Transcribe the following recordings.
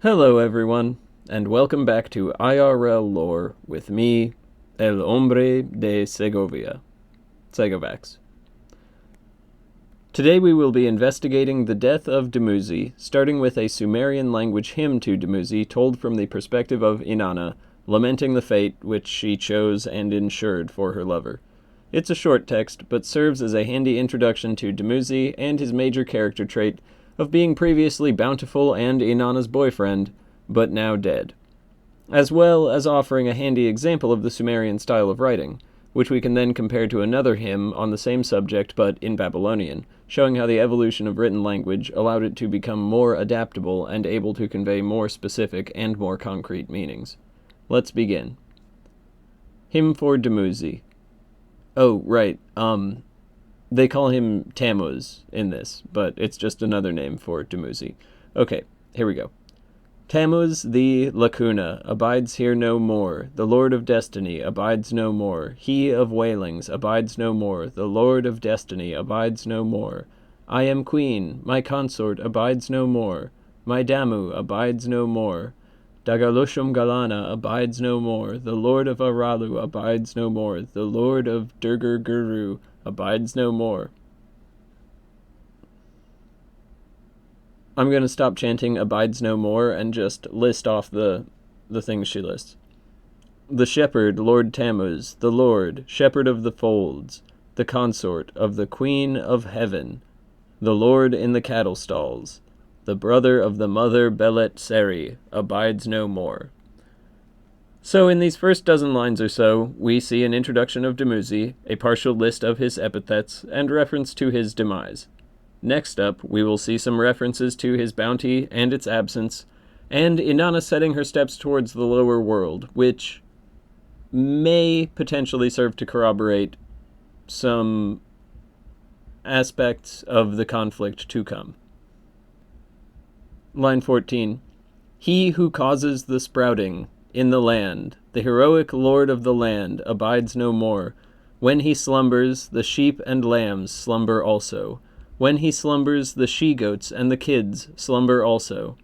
Hello everyone, and welcome back to IRL Lore with me, El Hombre de Segovia, Segovax. Today we will be investigating the death of Dumuzid, starting with a Sumerian language hymn to Dumuzid told from the perspective of Inanna, lamenting the fate which she chose and ensured for her lover. It's a short text, but serves as a handy introduction to Dumuzid and his major character trait of being previously bountiful and Inanna's boyfriend, but now dead, as well as offering a handy example of the Sumerian style of writing, which we can then compare to another hymn on the same subject but in Babylonian, showing how the evolution of written language allowed it to become more adaptable and able to convey more specific and more concrete meanings. Let's begin. Hymn for Dumuzid. Oh, right, they call him Tammuz in this, but it's just another name for Dumuzid. Okay, here we go. Tammuz, the Lacuna, abides here no more. The Lord of Destiny abides no more. He of Wailings abides no more. The Lord of Destiny abides no more. I am Queen, my consort abides no more. My Damu abides no more. Dagalushum Galana abides no more. The Lord of Aralu abides no more. The Lord of Durgur Guru abides no more. I'm going to stop chanting abides no more and just list off the things she lists. The shepherd, Lord Tammuz, the Lord, shepherd of the folds, the consort of the Queen of Heaven, the Lord in the cattle stalls, the brother of the mother Belet Seri, abides no more. So in these first dozen lines or so, we see an introduction of Dumuzid, a partial list of his epithets, and reference to his demise. Next up, we will see some references to his bounty and its absence, and Inanna setting her steps towards the lower world, which may potentially serve to corroborate some aspects of the conflict to come. Line 14. He who causes the sprouting in the land, the heroic lord of the land, abides no more. When he slumbers, the sheep and lambs slumber also. When he slumbers, the she-goats and the kids slumber also.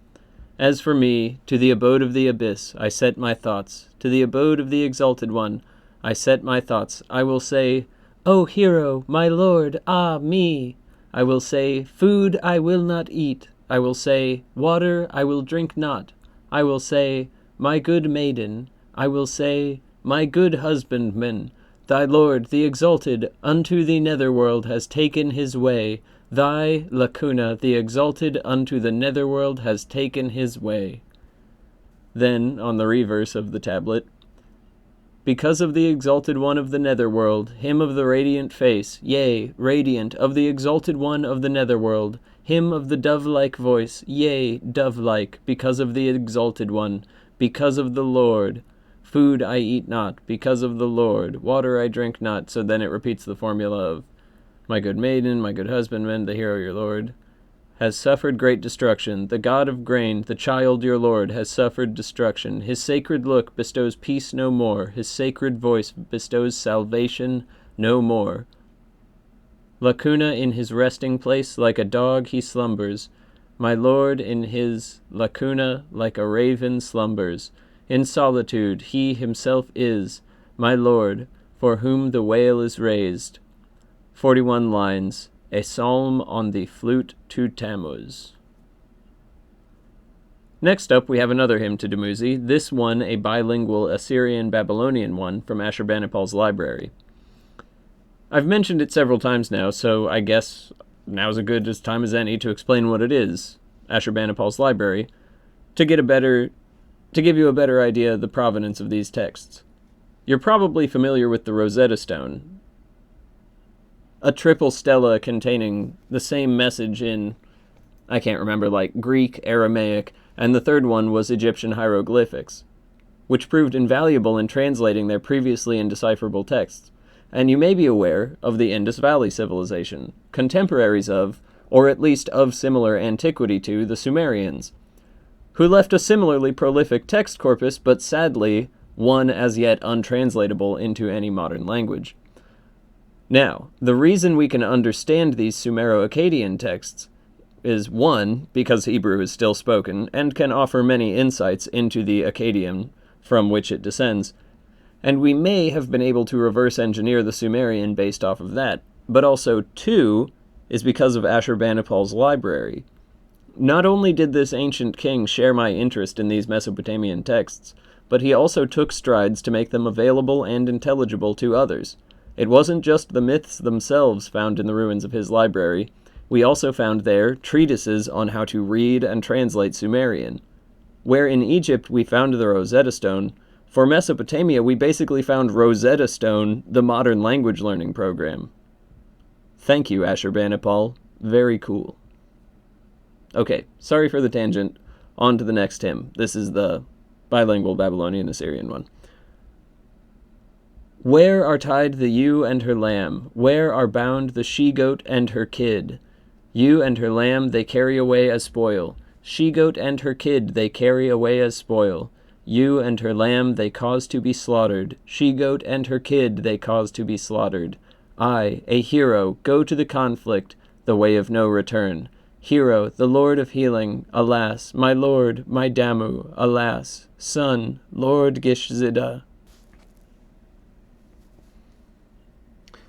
As for me, to the abode of the abyss I set my thoughts, to the abode of the exalted one I set my thoughts. I will say, O hero, my lord, ah me! I will say, food I will not eat. I will say, water I will drink not. I will say, my good maiden. I will say, my good husbandman. Thy Lord, the exalted, unto the netherworld has taken his way. Thy, Lacuna, the exalted, unto the netherworld has taken his way. Then, on the reverse of the tablet, because of the exalted one of the netherworld, him of the radiant face, yea, radiant, of the exalted one of the netherworld, him of the dove-like voice, yea, dove-like, because of the exalted one, because of the Lord. Food I eat not, because of the Lord. Water I drink not. So then it repeats the formula of my good maiden, my good husbandman, the hero your lord, has suffered great destruction. The god of grain, the child your lord, has suffered destruction. His sacred look bestows peace no more. His sacred voice bestows salvation no more. Lacuna in his resting place, like a dog he slumbers. My lord in his Lacuna, like a raven slumbers. In solitude he himself is, my lord, for whom the wail is raised. 41 lines, a psalm on the flute to Tammuz. Next up, we have another hymn to Dumuzid, this one a bilingual Assyrian-Babylonian one from Ashurbanipal's library. I've mentioned it several times now, so I guess now's as good a time as any to explain what it is, Ashurbanipal's library, to give you a better idea of the provenance of these texts. You're probably familiar with the Rosetta Stone, a triple stela containing the same message in, I can't remember, like Greek, Aramaic, and the third one was Egyptian hieroglyphics, which proved invaluable in translating their previously indecipherable texts. And you may be aware of the Indus Valley civilization, contemporaries of, or at least of similar antiquity to, the Sumerians, who left a similarly prolific text corpus, but sadly, one as yet untranslatable into any modern language. Now, the reason we can understand these Sumero-Akkadian texts is one, because Hebrew is still spoken, and can offer many insights into the Akkadian from which it descends, and we may have been able to reverse engineer the Sumerian based off of that, but also two is because of Ashurbanipal's library. Not only did this ancient king share my interest in these Mesopotamian texts, but he also took strides to make them available and intelligible to others. It wasn't just the myths themselves found in the ruins of his library. We also found there treatises on how to read and translate Sumerian. Where in Egypt we found the Rosetta Stone, for Mesopotamia we basically found Rosetta Stone, the modern language learning program. Thank you, Ashurbanipal. Very cool. Okay, sorry for the tangent. On to the next hymn. This is the bilingual Babylonian-Assyrian one. Where are tied the ewe and her lamb? Where are bound the she-goat and her kid? Ewe and her lamb they carry away as spoil. She-goat and her kid they carry away as spoil. Ewe and her lamb they cause to be slaughtered. She-goat and her kid they cause to be slaughtered. I, a hero, go to the conflict, the way of no return. Hero, the Lord of healing, alas, my Lord, my Damu, alas, son, Lord Gishzida.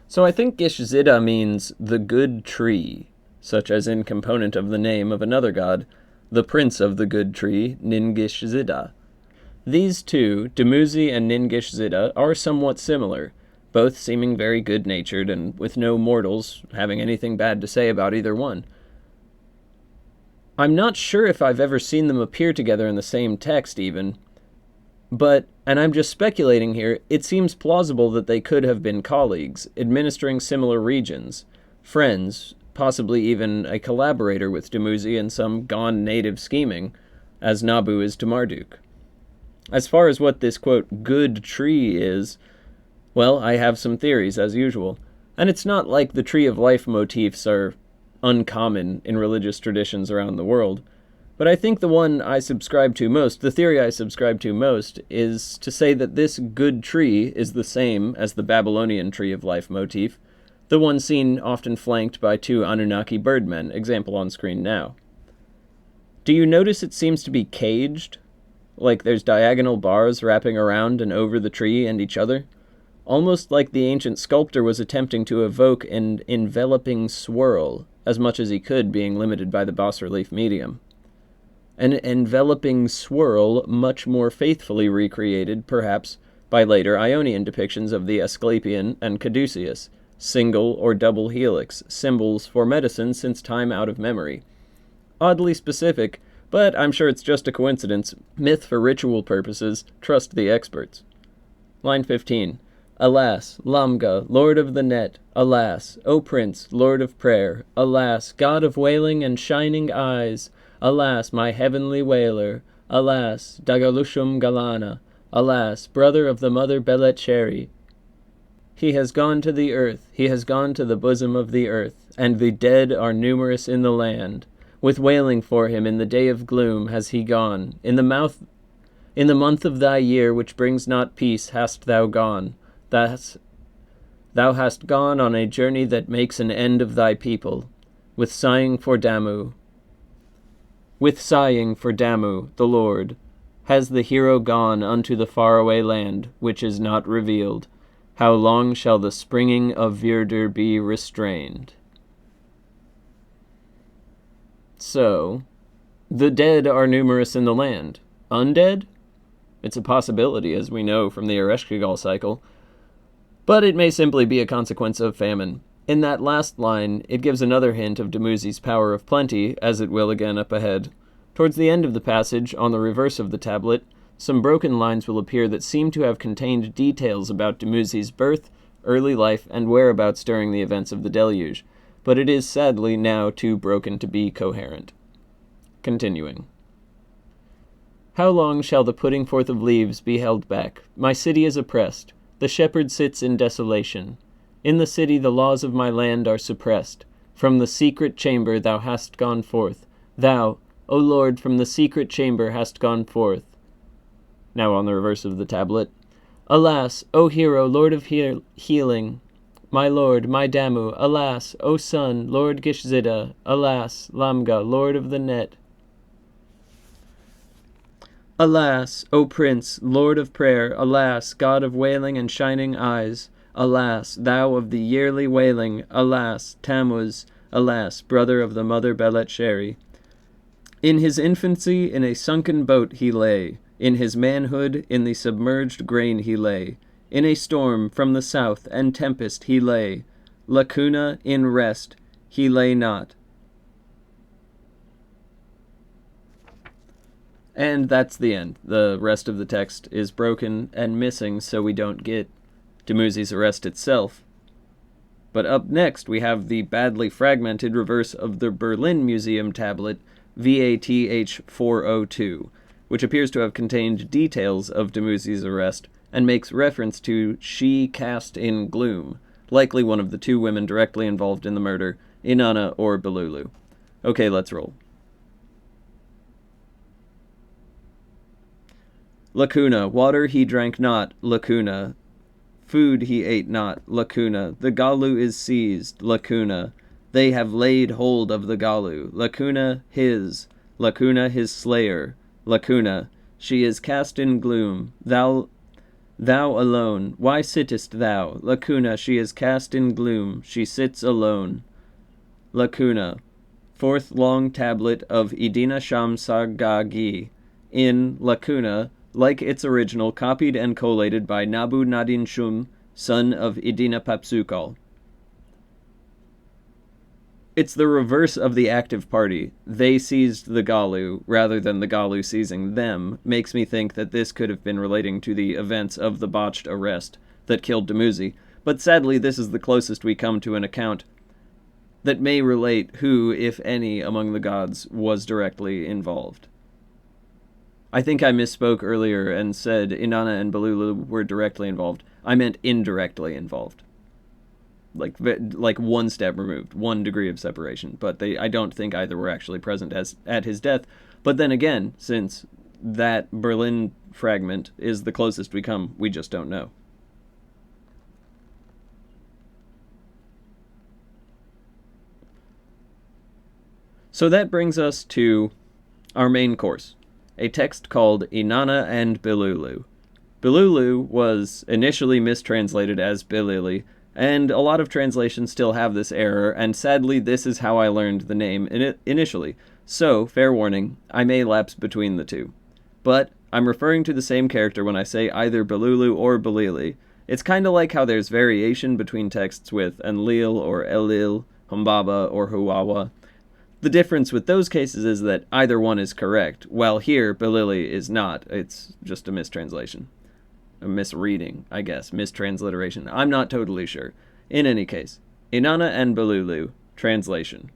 So I think Gishzida means the good tree, such as in component of the name of another god, the prince of the good tree, Ningishzida. These two, Dumuzid and Ningishzida, are somewhat similar, both seeming very good-natured and with no mortals having anything bad to say about either one. I'm not sure if I've ever seen them appear together in the same text even, but, and I'm just speculating here, it seems plausible that they could have been colleagues, administering similar regions, friends, possibly even a collaborator with Dumuzid in some gone native scheming, as Nabu is to Marduk. As far as what this, quote, good tree is, well, I have some theories, as usual, and it's not like the Tree of Life motifs are uncommon in religious traditions around the world, but I think the one I subscribe to most, the theory I subscribe to most, is to say that this good tree is the same as the Babylonian Tree of Life motif, the one seen often flanked by two Anunnaki birdmen, example on screen now. Do you notice it seems to be caged? Like there's diagonal bars wrapping around and over the tree and each other? Almost like the ancient sculptor was attempting to evoke an enveloping swirl, as much as he could, being limited by the bas-relief medium. An enveloping swirl much more faithfully recreated, perhaps, by later Ionian depictions of the Asclepian and caduceus, single or double helix, symbols for medicine since time out of memory. Oddly specific, but I'm sure it's just a coincidence. Myth for ritual purposes, trust the experts. Line 15. Alas, Lamga, Lord of the Net, alas, O Prince, Lord of Prayer, alas, God of wailing and shining eyes, alas, my heavenly wailer, alas, Dagalushum Galana, alas, brother of the mother Beletcheri. He has gone to the earth, he has gone to the bosom of the earth, and the dead are numerous in the land. With wailing for him in the day of gloom has he gone, in the month of thy year which brings not peace hast thou gone. Thou hast gone on a journey that makes an end of thy people, with sighing for Damu. With sighing for Damu, the Lord, has the hero gone unto the faraway land, which is not revealed. How long shall the springing of Virdur be restrained? So, the dead are numerous in the land. Undead? It's a possibility, as we know from the Ereshkigal cycle. But it may simply be a consequence of famine. In that last line, it gives another hint of Dumuzid's power of plenty, as it will again up ahead. Towards the end of the passage, on the reverse of the tablet, some broken lines will appear that seem to have contained details about Dumuzid's birth, early life, and whereabouts during the events of the deluge, but it is sadly now too broken to be coherent. Continuing. How long shall the putting forth of leaves be held back? My city is oppressed. The shepherd sits in desolation. In the city the laws of my land are suppressed. From the secret chamber thou hast gone forth. Thou, O Lord, from the secret chamber hast gone forth. Now on the reverse of the tablet. Alas, O hero, Lord of healing, My lord, my Damu, alas, O son, Lord Gishzida, alas, Lamga, lord of the net. Alas, O prince, lord of prayer, alas, god of wailing and shining eyes, alas, thou of the yearly wailing, alas, Tammuz, alas, brother of the mother Belet Sheri. In his infancy in a sunken boat he lay, in his manhood in the submerged grain he lay, in a storm from the south and tempest he lay, lacuna in rest he lay not. And that's the end. The rest of the text is broken and missing, so we don't get Dumuzi's arrest itself. But up next we have the badly fragmented reverse of the Berlin Museum tablet VATH 402, which appears to have contained details of Dumuzi's arrest and makes reference to she cast in gloom, likely one of the two women directly involved in the murder, Inanna or Belulu. Okay, let's roll. Lacuna, water he drank not, lacuna. Food he ate not, lacuna. The Galu is seized, lacuna. They have laid hold of the Galu, lacuna his slayer, lacuna. She is cast in gloom, thou alone. Why sittest thou, lacuna? She is cast in gloom, she sits alone. Lacuna, fourth long tablet of Idina Shamsagagi, in lacuna, like its original, copied and collated by Nabu Nadin Shum, son of Idina Papsukal. It's the reverse of the active party. They seized the Galu, rather than the Galu seizing them, makes me think that this could have been relating to the events of the botched arrest that killed Dumuzi, but sadly this is the closest we come to an account that may relate who, if any, among the gods was directly involved. I think I misspoke earlier and said Inanna and Belulu were directly involved. I meant indirectly involved. Like one step removed, 1 degree of separation. But I don't think either were actually present at his death. But then again, since that Berlin fragment is the closest we come, we just don't know. So that brings us to our main course. A text called Inanna and Belulu. Belulu was initially mistranslated as Bilili, and a lot of translations still have this error, and sadly this is how I learned the name initially. So, fair warning, I may lapse between the two. But I'm referring to the same character when I say either Belulu or Belili. It's kind of like how there's variation between texts with Enlil or Elil, Humbaba or Huwawa. The difference with those cases is that either one is correct, while here, Belili is not. It's just a mistranslation. A misreading, I guess. Mistransliteration. I'm not totally sure. In any case, Inanna and Belulu, translation.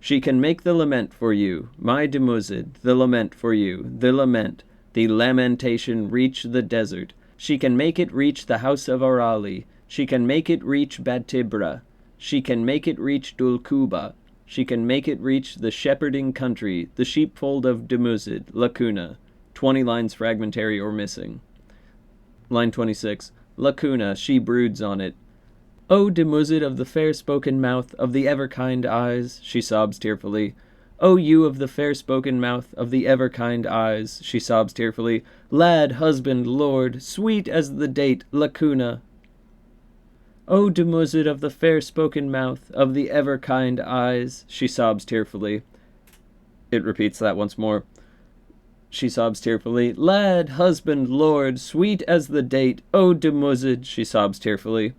She can make the lament for you, my Dumuzid, the lament for you, the lamentation reach the desert. She can make it reach the house of Arali. She can make it reach Batibra. She can make it reach Dulkuba. She can make it reach the shepherding country, the sheepfold of Dumuzid, lacuna. 20 lines fragmentary or missing. Line 26. Lacuna, she broods on it. O Dumuzid of the fair-spoken mouth, of the ever-kind eyes, she sobs tearfully. O you of the fair-spoken mouth, of the ever-kind eyes, she sobs tearfully. Lad, husband, lord, sweet as the date, lacuna. O Dumuzid of the fair-spoken mouth, of the ever-kind eyes, she sobs tearfully. It repeats that once more. She sobs tearfully. Lad, husband, lord, sweet as the date, O Dumuzid, she sobs tearfully.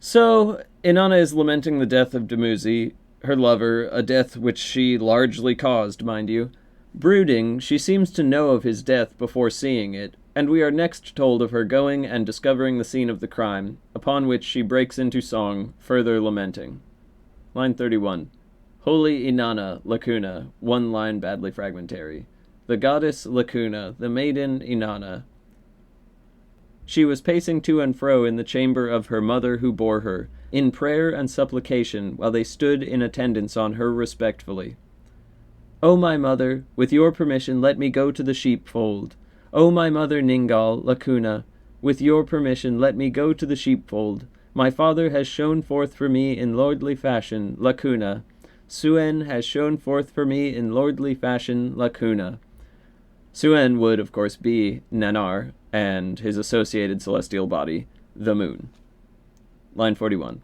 So, Inanna is lamenting the death of Dumuzi, her lover, a death which she largely caused, mind you. Brooding, she seems to know of his death before seeing it, and we are next told of her going and discovering the scene of the crime, upon which she breaks into song, further lamenting. Line 31. Holy Inanna, lacuna, 1 line badly fragmentary. The goddess lacuna, the maiden Inanna. She was pacing to and fro in the chamber of her mother who bore her, in prayer and supplication, while they stood in attendance on her respectfully. O my mother, with your permission let me go to the sheepfold. O my mother Ningal, lacuna, With your permission, let me go to the sheepfold. My father has shone forth for me in lordly fashion, lacuna. Suen has shone forth for me in lordly fashion, lacuna. Suen would, of course, be Nanar, and his associated celestial body, the moon. Line 41.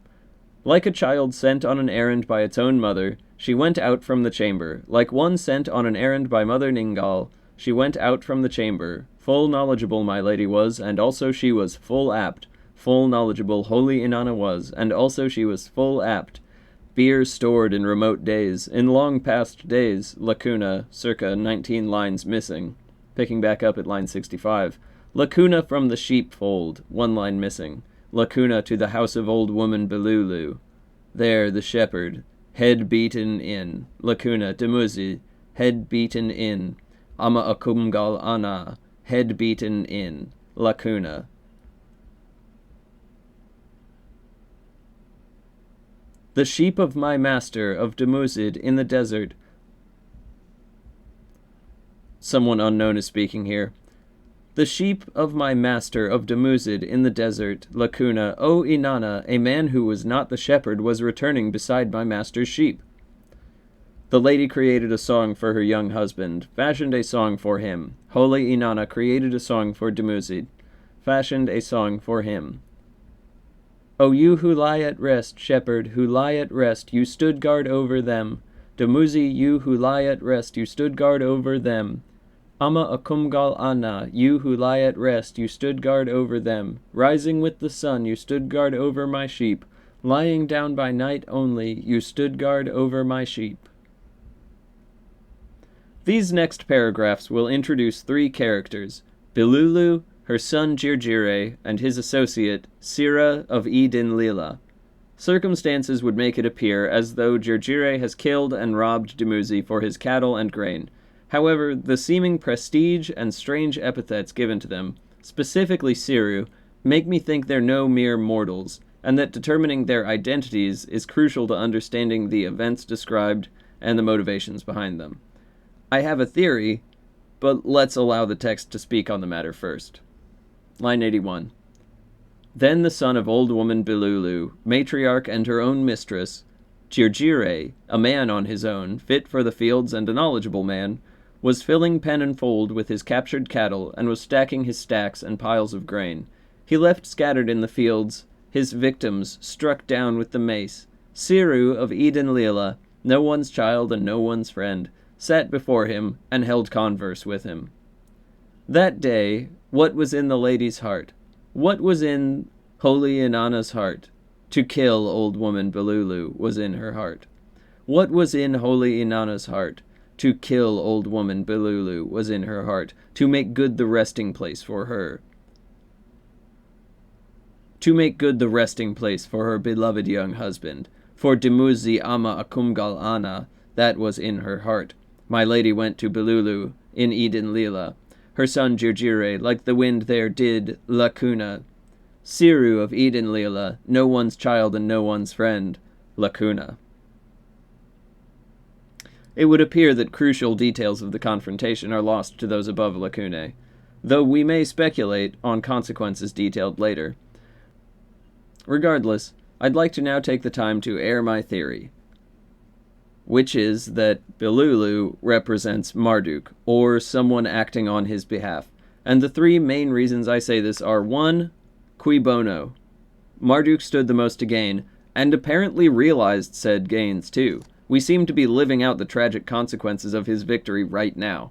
Like a child sent on an errand by its own mother, she went out from the chamber. Like one sent on an errand by Mother Ningal, she went out from the chamber. Full knowledgeable my lady was, and also she was full apt. Full knowledgeable holy Inanna was, and also she was full apt. Beer stored in remote days, in long past days, lacuna, circa 19 lines missing. Picking back up at line 65. Lacuna from the sheepfold, 1 line missing. Lacuna to the house of old woman Belulu. There the shepherd, head beaten in. Lacuna, Dumuzid, head beaten in. Ama akumgal ana, head beaten in. Lacuna. The sheep of my master of Dumuzid in the desert. Someone unknown is speaking here. The sheep of my master of Dumuzid in the desert, lacuna, O Inanna, a man who was not the shepherd was returning beside my master's sheep. The lady created a song for her young husband, fashioned a song for him. Holy Inanna created a song for Dumuzid, fashioned a song for him. O you who lie at rest, shepherd, who lie at rest, you stood guard over them. Dumuzid, you who lie at rest, you stood guard over them. Ama akumgal ana, you who lie at rest, you stood guard over them. Rising with the sun, you stood guard over my sheep. Lying down by night only, you stood guard over my sheep. These next paragraphs will introduce 3 characters, Belulu, her son Jirjire, and his associate, Sira of Edin Lila. Circumstances would make it appear as though Jirjire has killed and robbed Dumuzid for his cattle and grain. However, the seeming prestige and strange epithets given to them, specifically Siru, make me think they're no mere mortals, and that determining their identities is crucial to understanding the events described and the motivations behind them. I have a theory, but let's allow the text to speak on the matter first. Line 81. Then the son of old woman Belulu, matriarch and her own mistress, Jirjire, a man on his own, fit for the fields and a knowledgeable man, was filling pen and fold with his captured cattle, and was stacking his stacks and piles of grain. He left scattered in the fields his victims struck down with the mace. Siru of Edin Lila, no one's child and no one's friend, sat before him and held converse with him. That day, what was in the lady's heart? What was in holy Inanna's heart? To kill old woman Belulu was in her heart. What was in holy Inanna's heart? To kill old woman Belulu was in her heart, to make good the resting place for her. To make good the resting place for her beloved young husband. For Dumuzid ama akumgal ana, that was in her heart. My lady went to Belulu in Edin Lila. Her son Jirjire, like the wind there, did lacuna. Siru of Edin Lila, no one's child and no one's friend, lacuna. It would appear that crucial details of the confrontation are lost to those above lacunae, though we may speculate on consequences detailed later. Regardless, I'd like to now take the time to air my theory, which is that Belulu represents Marduk, or someone acting on his behalf. And the 3 main reasons I say this are 1. Cui bono. Marduk stood the most to gain, and apparently realized said gains too. We seem to be living out the tragic consequences of his victory right now.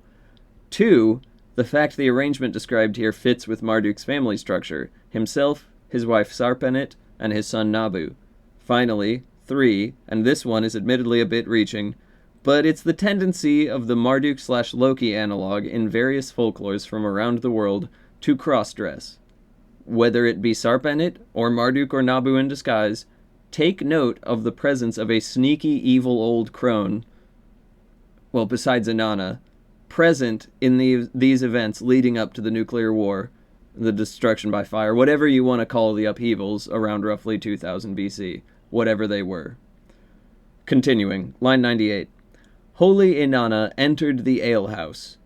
2. The fact the arrangement described here fits with Marduk's family structure, himself, his wife Sarpanit, and his son Nabu. Finally, 3, and this one is admittedly a bit reaching, but it's the tendency of the Marduk/Loki analog in various folklores from around the world to cross-dress. Whether it be Sarpanit, or Marduk or Nabu in disguise, take note of the presence of a sneaky evil old crone, well, besides Inanna, present in these events leading up to the nuclear war, the destruction by fire, whatever you want to call the upheavals around roughly 2000 BC, whatever they were. Continuing, line 98. Holy Inanna entered the alehouse,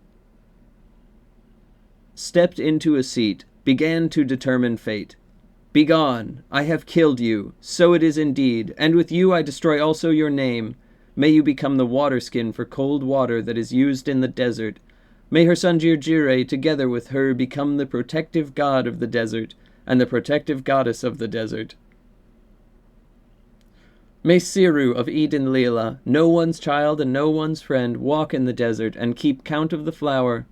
stepped into a seat began to determine fate. Begone! I have killed you, so it is indeed, and with you I destroy also your name. May you become the water-skin for cold water that is used in the desert. May her son Jirjire together with her become the protective god of the desert, and the protective goddess of the desert. May Siru of Eden Lila, no one's child and no one's friend, walk in the desert and keep count of the flower.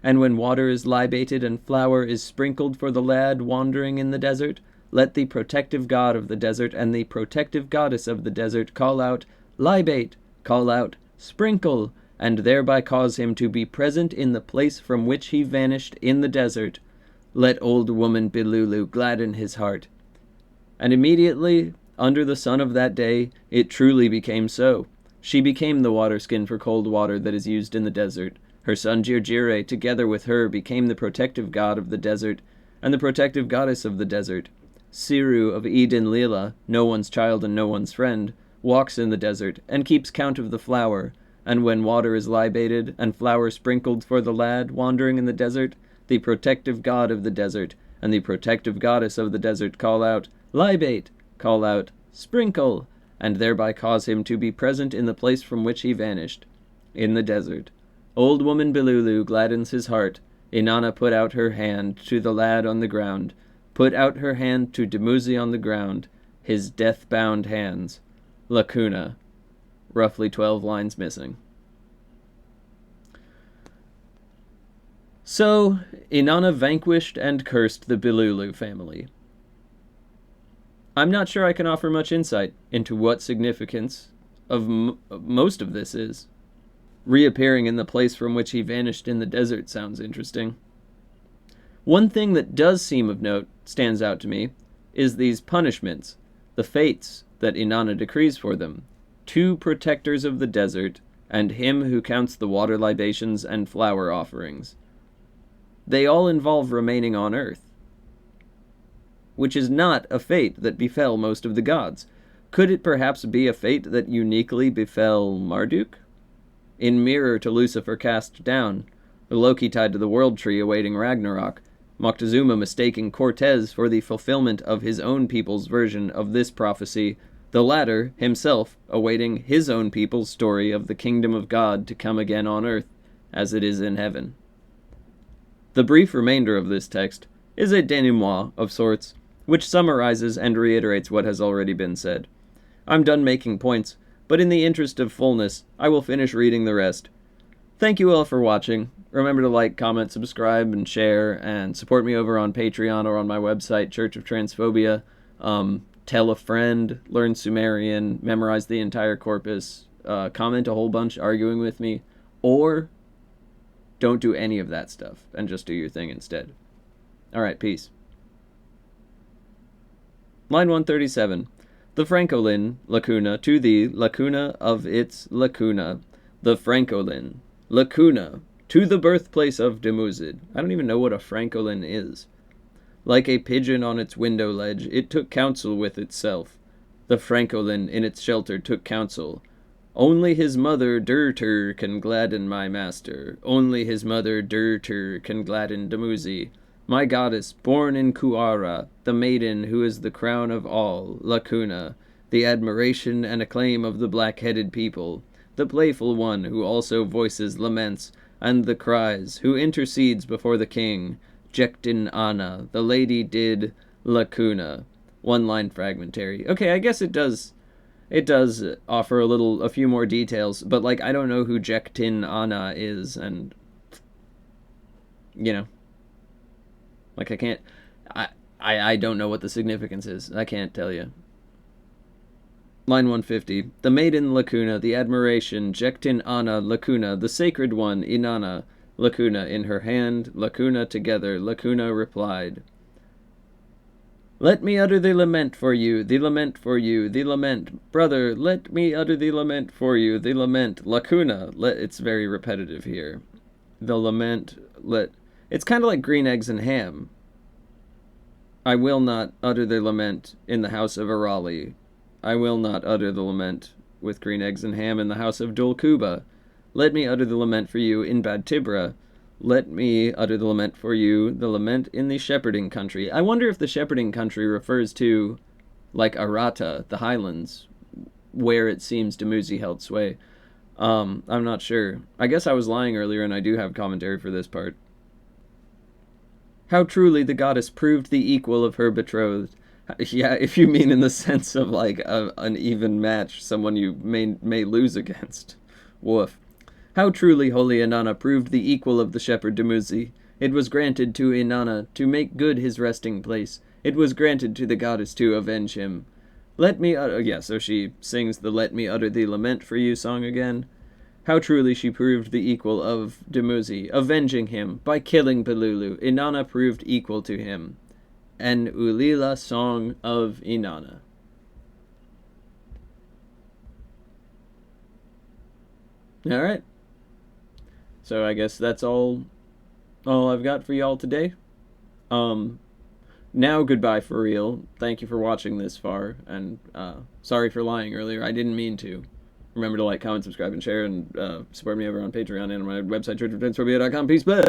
And when water is libated and flour is sprinkled for the lad wandering in the desert, let the protective god of the desert and the protective goddess of the desert call out, libate, call out, sprinkle, and thereby cause him to be present in the place from which he vanished in the desert. Let old woman Bilulu gladden his heart. And immediately, under the sun of that day, it truly became so. She became the water-skin for cold water that is used in the desert. Her son Jirjire, together with her, became the protective god of the desert, and the protective goddess of the desert. Siru of Eden Lila, no one's child and no one's friend, walks in the desert, and keeps count of the flour, and when water is libated, and flour sprinkled for the lad wandering in the desert, the protective god of the desert, and the protective goddess of the desert call out, libate, call out, sprinkle, and thereby cause him to be present in the place from which he vanished, in the desert. Old woman Bilulu gladdens his heart. Inanna put out her hand to the lad on the ground, put out her hand to Dumuzid on the ground, his death-bound hands. Lacuna. Roughly 12 lines missing. So, Inanna vanquished and cursed the Bilulu family. I'm not sure I can offer much insight into what significance of most of this is. Reappearing in the place from which he vanished in the desert sounds interesting. One thing that does seem of note, stands out to me, is these punishments, the fates that Inanna decrees for them. 2 protectors of the desert, and him who counts the water libations and flower offerings. They all involve remaining on earth, which is not a fate that befell most of the gods. Could it perhaps be a fate that uniquely befell Marduk? In mirror to Lucifer cast down, the Loki tied to the world tree awaiting Ragnarok, Moctezuma mistaking Cortez for the fulfillment of his own people's version of this prophecy, the latter, himself, awaiting his own people's story of the kingdom of God to come again on earth, as it is in heaven. The brief remainder of this text is a denouement of sorts, which summarizes and reiterates what has already been said. I'm done making points, but in the interest of fullness, I will finish reading the rest. Thank you all for watching. Remember to like, comment, subscribe, and share, and support me over on Patreon or on my website, Church of Transphobia. Tell a friend, learn Sumerian, memorize the entire corpus, comment a whole bunch arguing with me, or don't do any of that stuff and just do your thing instead. Alright, peace. Line 137. The Francolin, lacuna, to the lacuna of its lacuna. The Francolin, lacuna, to the birthplace of Dumuzid. I don't even know what a Francolin is. Like a pigeon on its window ledge, it took counsel with itself. The Francolin in its shelter took counsel. Only his mother Durtur can gladden my master. Only his mother Durtur can gladden Dumuzid. My goddess, born in Kuara, the maiden who is the crown of all, lacuna, the admiration and acclaim of the black-headed people, the playful one who also voices laments and the cries, who intercedes before the king, Jektin Anna, the lady did lacuna. One-line fragmentary. Okay, I guess it does offer a few more details, but, like, I don't know who Jektin Anna is, and, you know. Like, I can't, I don't know what the significance is. I can't tell you. Line 150. The maiden lacuna, the admiration, Jektin Anna lacuna, the sacred one, Inanna, lacuna, in her hand, lacuna together, lacuna replied. Let me utter the lament for you, the lament for you, the lament. Brother, let me utter the lament for you, the lament. Lacuna, it's very repetitive here. The lament, it's kind of like green eggs and ham. I will not utter the lament in the house of Arali. I will not utter the lament with green eggs and ham in the house of Dulkuba. Let me utter the lament for you in Bad Tibra. Let me utter the lament for you, the lament in the shepherding country. I wonder if the shepherding country refers to, like, Arata, the highlands, where it seems Dumuzid held sway. I'm not sure. I guess I was lying earlier, and I do have commentary for this part. How truly the goddess proved the equal of her betrothed. Yeah, if you mean in the sense of, like, an even match, someone you may lose against. Woof. How truly holy Inanna proved the equal of the shepherd Dumuzid. It was granted to Inanna to make good his resting place. It was granted to the goddess to avenge him. Let me so she sings the Let Me Utter the Lament for You song again. How truly she proved the equal of Dumuzid, avenging him by killing Pelulu. Inanna proved equal to him. An Ulila song of Inanna. Alright. So I guess that's all I've got for y'all today. Now goodbye for real. Thank you for watching this far, and sorry for lying earlier. I didn't mean to. Remember to like, comment, subscribe, and share, and support me over on Patreon and on my website, churchoftransphobia.com. Peace, bye!